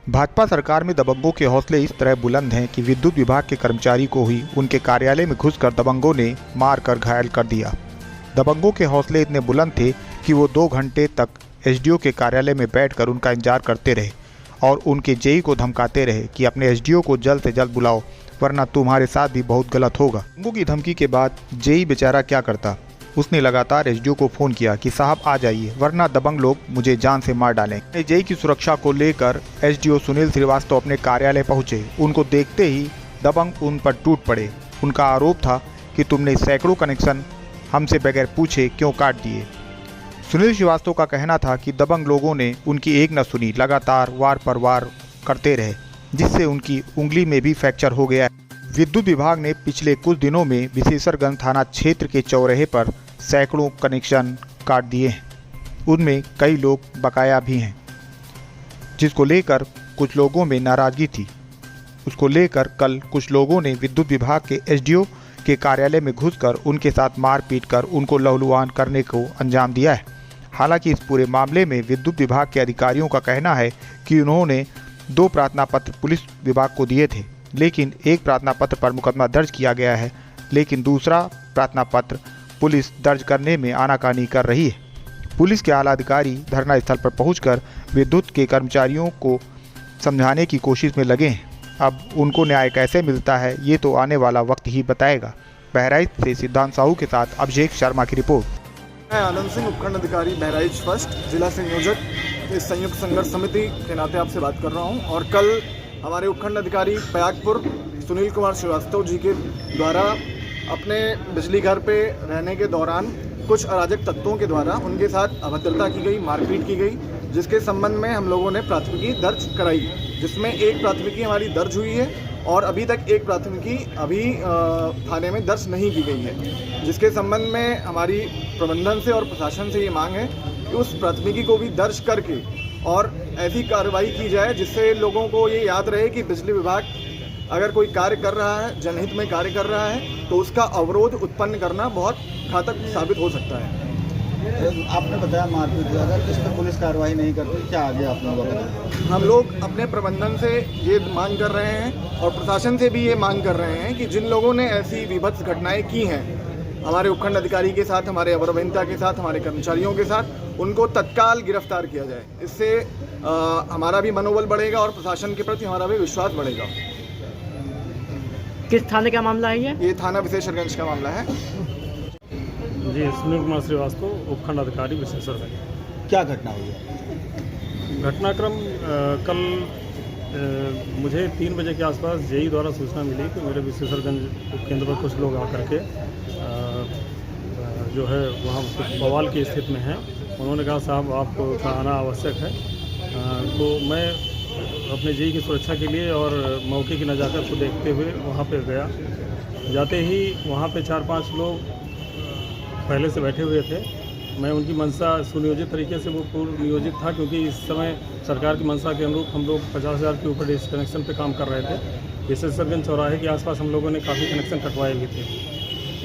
भाजपा सरकार में दबंगों के हौसले इस तरह बुलंद हैं कि विद्युत विभाग के कर्मचारी को ही उनके कार्यालय में घुसकर दबंगों ने मारकर घायल कर दिया। दबंगों के हौसले इतने बुलंद थे कि वो 2 घंटे तक एसडीओ के कार्यालय में बैठकर उनका इंतजार करते रहे और उनके जेई को धमकाते रहे कि अपने एसडीओ को जल्द से जल्द बुलाओ, वरना तुम्हारे साथ भी बहुत गलत होगा। दबंगों की धमकी के बाद जेई बेचारा क्या करता, उसने लगातार एसडीओ को फ़ोन किया कि साहब आ जाइए, वरना दबंग लोग मुझे जान से मार डालेंगे। जेई की सुरक्षा को लेकर एसडीओ सुनील श्रीवास्तव अपने कार्यालय पहुंचे। उनको देखते ही दबंग उन पर टूट पड़े। उनका आरोप था कि तुमने सैकड़ों कनेक्शन हमसे बगैर पूछे क्यों काट दिए। सुनील श्रीवास्तव का कहना था कि दबंग लोगों ने उनकी एक न सुनी, लगातार वार पर वार करते रहे, जिससे उनकी उंगली में भी फ्रैक्चर हो गया। विद्युत विभाग ने पिछले कुछ दिनों में विशेषरगंज थाना क्षेत्र के चौराहे पर सैकड़ों कनेक्शन काट दिए हैं। उनमें कई लोग बकाया भी हैं, जिसको लेकर कुछ लोगों में नाराजगी थी। उसको लेकर कल कुछ लोगों ने विद्युत विभाग के एसडीओ के कार्यालय में घुसकर उनके साथ मारपीट कर उनको लहूलुहान करने को अंजाम दिया है। हालांकि इस पूरे मामले में विद्युत विभाग के अधिकारियों का कहना है कि उन्होंने 2 प्रार्थना पत्र पुलिस विभाग को दिए थे, लेकिन एक प्रार्थना पत्र पर मुकदमा दर्ज किया गया है, लेकिन दूसरा प्रार्थना पत्र पुलिस दर्ज करने में आनाकानी कर रही है। पुलिस के आला अधिकारी धरना स्थल पर पहुंचकर विद्युत के कर्मचारियों को समझाने की कोशिश में लगे हैं। अब उनको न्याय कैसे मिलता है, ये तो आने वाला वक्त ही बताएगा। बहराइच से सिद्धांत साहू के साथ अभिषेक शर्मा की रिपोर्ट। मैं आनंद सिंह, उपखंड अधिकारी बहराइच फर्स्ट, जिला संयोजक इस संयुक्त संघर्ष समिति के नाते आपसे बात कर रहा हूं। और कल हमारे उपखंड अधिकारी प्रयागपुर सुनील कुमार श्रीवास्तव जी के द्वारा अपने बिजली घर पे रहने के दौरान कुछ अराजक तत्वों के द्वारा उनके साथ अभद्रता की गई, मारपीट की गई, जिसके संबंध में हम लोगों ने प्राथमिकी दर्ज कराई, जिसमें एक प्राथमिकी हमारी दर्ज हुई है और अभी तक एक प्राथमिकी अभी थाने में दर्ज नहीं की गई है। जिसके संबंध में हमारी प्रबंधन से और प्रशासन से ये मांग है कि उस प्राथमिकी को भी दर्ज करके और ऐसी कार्रवाई की जाए जिससे लोगों को ये याद रहे कि बिजली विभाग अगर कोई कार्य कर रहा है, जनहित में कार्य कर रहा है, तो उसका अवरोध उत्पन्न करना बहुत घातक साबित हो सकता है। आपने बताया मारपीट हुआ, अगर इस पर पुलिस कार्रवाई नहीं करती क्या आगे आप लोग बताएं? हम लोग अपने प्रबंधन से ये मांग कर रहे हैं और प्रशासन से भी ये मांग कर रहे हैं कि जिन लोगों ने ऐसी विभत्स घटनाएं की हैं हमारे उपखंड अधिकारी के साथ, हमारे अवर अभियंता के साथ, हमारे कर्मचारियों के साथ, उनको तत्काल गिरफ्तार किया जाए। इससे हमारा भी मनोबल बढ़ेगा और प्रशासन के प्रति हमारा भी विश्वास बढ़ेगा। किस थाने का मामला है ये थाना विशेषरगंज का मामला है। जी, सुनील कुमार श्रीवास्तव, उपखंड अधिकारी विशेषरगंज। क्या घटना हुई है? घटनाक्रम कल मुझे 3 बजे के आसपास जेई द्वारा सूचना मिली कि मेरे विशेषरगंज उपकेंद्र पर कुछ लोग आकर के जो है वहाँ कुछ बवाल की स्थिति में हैं। उन्होंने कहा साहब आपका आना आवश्यक है। तो मैं अपने जेई की सुरक्षा के लिए और मौके की नज़ाकत को देखते हुए वहाँ पे गया। जाते ही वहाँ पे 4-5 लोग पहले से बैठे हुए थे। मैं उनकी मंशा सुनियोजित तरीके से वो पूर्व नियोजित था, क्योंकि इस समय सरकार की मंशा के अनुरूप हम लोग 50,000 के ऊपर इस कनेक्शन पे काम कर रहे थे। विशेषरगंज चौराहे के आसपास हम लोगों ने काफ़ी कनेक्शन कटवाए हुए थे।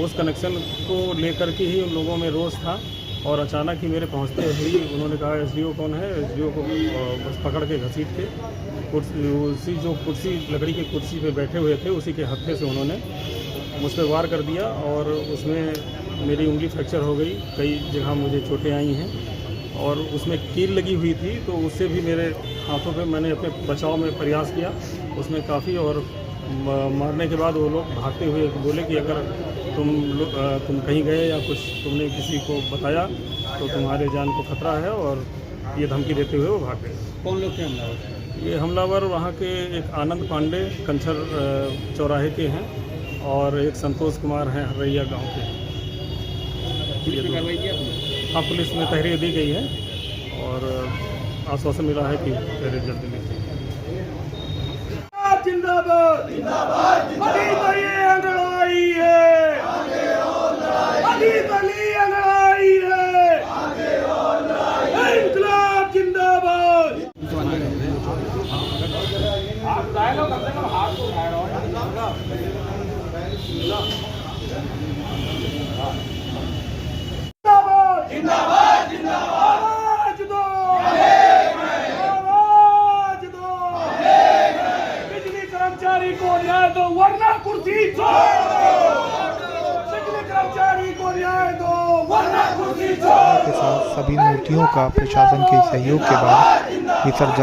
उस कनेक्शन को लेकर के ही उन लोगों में रोष था और अचानक ही मेरे पहुंचते ही उन्होंने कहा एसडीओ कौन है। एसडीओ को बस पकड़ के घसीट के उसी जो कुर्सी, लकड़ी की कुर्सी पे बैठे हुए थे, उसी के हत्थे से उन्होंने मुझ पर वार कर दिया और उसमें मेरी उंगली फ्रैक्चर हो गई। कई जगह मुझे चोटें आई हैं और उसमें कील लगी हुई थी, तो उससे भी मेरे हाथों पे मैंने अपने बचाव में प्रयास किया उसमें काफ़ी। और मारने के बाद वो लोग भागते हुए बोले कि अगर तुम कहीं गए या कुछ तुमने किसी को बताया तो तुम्हारे जान को खतरा है, और ये धमकी देते हुए वो भाग गए। कौन लोग थे हमलावर? ये हमलावर वहाँ के एक आनंद पांडे कंचर चौराहे के हैं और एक संतोष कुमार हैं हरैया गांव के। हाँ, पुलिस में तहरीर दी गई है और आश्वासन मिला है कि तहरीर जल्द मिलेगी। जिंदाबाद जिंदाबाद जिंदाबाद अंगड़ाई है, अंगड़ाई है, इंकलाब जिंदाबाद। आप लाए लो, कम से कम हाथ को उठाए रहो। जिंदाबाद जिंदाबाद जिंदाबाद, आवाज दो, आवाज दो। कर्मचारी को न्याय दो वरना कुर्सी छोड़ो। बिजली कर्मचारी को न्याय दो वरना कुर्सी छोड़ो। के साथ सभी मूर्तियों का प्रशासन के सहयोग के बाद विसर्जन